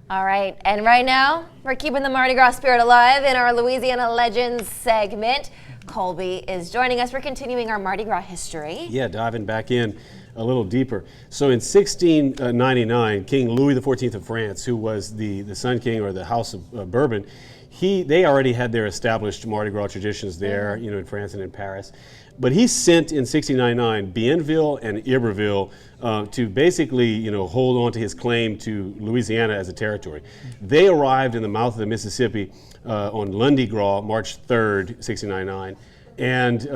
All right, and right now, we're keeping the Mardi Gras spirit alive in our Louisiana Legends segment. Colby is joining us. We're continuing our Mardi Gras history. Yeah, diving back in a little deeper. So in 1699, King Louis XIV of France, who was the Sun King or the House of Bourbon, they already had their established Mardi Gras traditions there, in France and in Paris. But he sent in 1699 Bienville and Iberville to basically, hold on to his claim to Louisiana as a territory. They arrived in the mouth of the Mississippi on Lundi Gras, March 3rd, 1699. And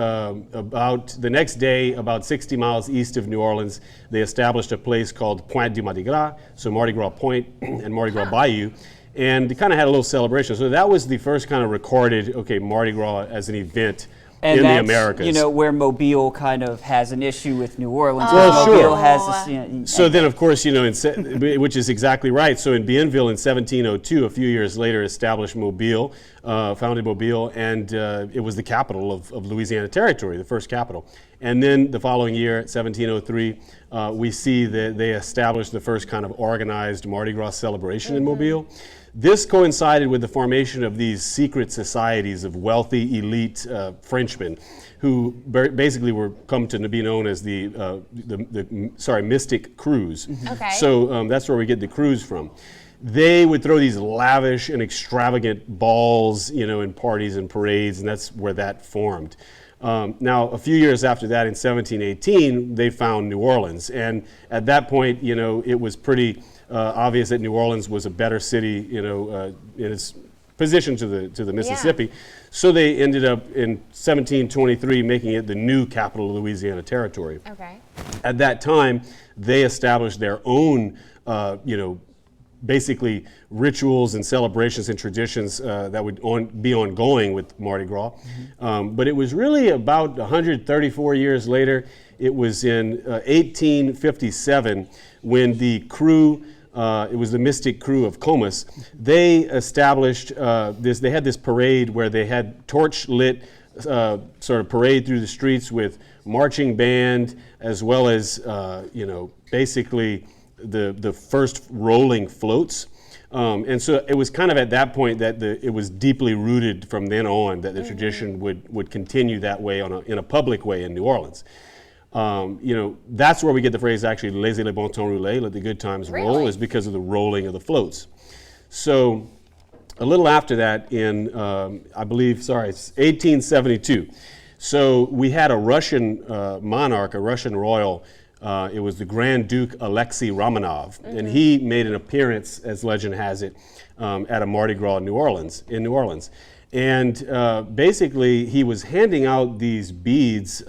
about the next day, about 60 miles east of New Orleans, they established a place called Pointe du Mardi Gras, so Mardi Gras Point and Mardi Gras Bayou. And they kind of had a little celebration. So that was the first kind of recorded, Mardi Gras as an event in the Americas. Where Mobile kind of has an issue with New Orleans. Well, Mobile sure. has this, so then, of course, which is exactly right. So in Bienville in 1702, a few years later, established Mobile, founded Mobile, and it was the capital of Louisiana Territory, the first capital. And then the following year, 1703, we see that they established the first kind of organized Mardi Gras celebration in Mobile. This coincided with the formation of these secret societies of wealthy elite Frenchmen, who basically were come to be known as the Mystic Crews. Okay. So that's where we get the crews from. They would throw these lavish and extravagant balls, in parties and parades, and that's where that formed. Now, a few years after that, in 1718, they found New Orleans, and at that point, it was pretty obvious that New Orleans was a better city, in its position to the Mississippi. Yeah. So they ended up in 1723 making it the new capital of Louisiana Territory. Okay. At that time, they established their own, basically rituals and celebrations and traditions that would be ongoing with Mardi Gras. But it was really about 134 years later. It was in 1857 when the crew, it was the Mystic Crew of Comus, they established they had this parade where they had torch lit sort of parade through the streets with marching band, as well as, basically the first rolling floats. And so it was kind of at that point that it was deeply rooted from then on that the tradition would continue that way in a public way in New Orleans. That's where we get the phrase actually laissez les bon temps rouler, let the good times roll, is because of the rolling of the floats. So a little after that in, it's 1872. So we had a Russian monarch, a Russian royal. It was the Grand Duke Alexei Romanov, and he made an appearance, as legend has it, at a Mardi Gras in New Orleans. And basically, he was handing out these beads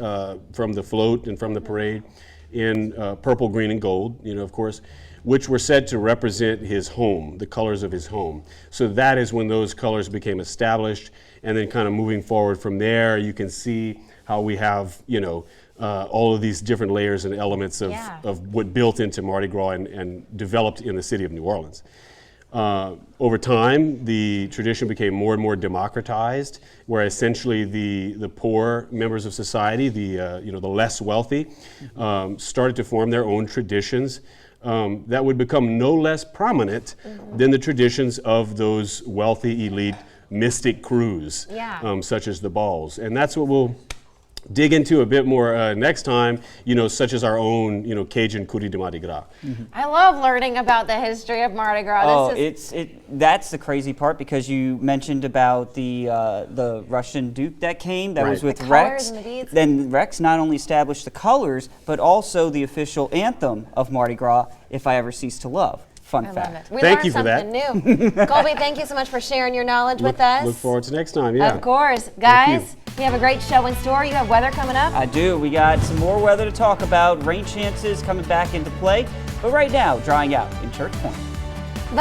from the float and from the parade in purple, green, and gold, of course, which were said to represent his home, the colors of his home. So that is when those colors became established. And then kind of moving forward from there, you can see how we have, all of these different layers and elements of what built into Mardi Gras and developed in the city of New Orleans. Over time, the tradition became more and more democratized, where essentially the poor members of society, the less wealthy, started to form their own traditions that would become no less prominent than the traditions of those wealthy elite mystic crews, such as the balls. And that's what we'll dig into a bit more next time, such as our own, Cajun Curry de Mardi Gras. I love learning about the history of Mardi Gras. That's the crazy part, because you mentioned about the Russian Duke that came, that was with Rex. Then Rex not only established the colors, but also the official anthem of Mardi Gras, If I Ever Cease to Love. Fun fact. Thank you for that. New. Colby, thank you so much for sharing your knowledge with us. Look forward to next time, yeah. Of course. Guys, we have a great show in store. You have weather coming up? I do. We got some more weather to talk about. Rain chances coming back into play. But right now, drying out in Church Point.